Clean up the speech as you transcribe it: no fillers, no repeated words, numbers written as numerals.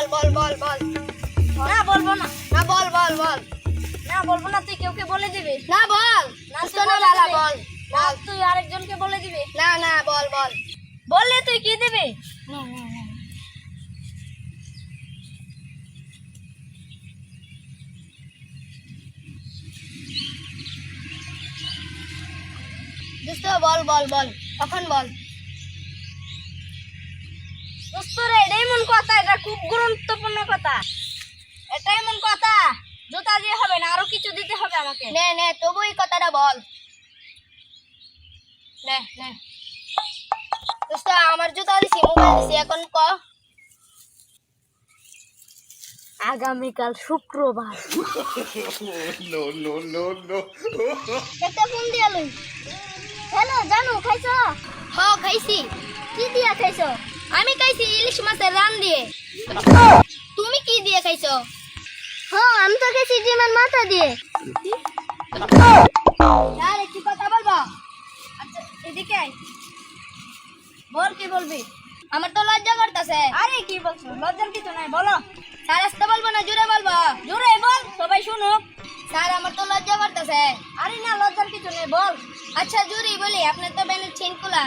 বল বল বল বল না বলবো না। না বল বল বল না বলবো না, তুই কেউকে বলে দিবি। না বল না বুঝতো তুই না বলে লালা দিবি। বল না বল তুই আরেকজনকে বলে দিবি। না না বল বল বললে তুই কি দিবি? দোস্ত বল বল বল কখন বল দোস্ত রে, এটাই মন কথা, এটা খুব গুরুত্বপূর্ণ কথা। এটাই মন কথা, জুতা দিয়ে হবে না, আরো কিছু দিতে হবে আমাকে। নে নে তবু এই কথাটা বল নে নে দোস্ত আমার জুতা দিছি মোবাইল দিছি এখন ক আগামীকাল শুক্রবার। No, no, no, no. একটা ফোন দিয়া লই। হ্যালো জানু, খাইছো? হ খাইছি কি দিয়া খাইছো? আমি খাইছি ইলিশ মাছের রান দিয়ে তুমি কি দিয়ে খাইছো হ্যাঁ, আমি তো খাইছি ডিমের মাথা দিয়ে। আরে কি কথা বলবো আচ্ছা এদিকে আয় বল কি বলবি আমার তো লজ্জা করতেছে আরে কি বলছো, লজ্জার কিছু নাই, বলো। স্যার আসতে বলবো না জোরে বলবো জোরে বল, সবাই শুনুক। স্যার আমার তো লজ্জা করতেছে আরে না, লজ্জার কিছু নেই, বল। আচ্ছা জোরে বলি আপনার তো ব্যানের চেন খোলা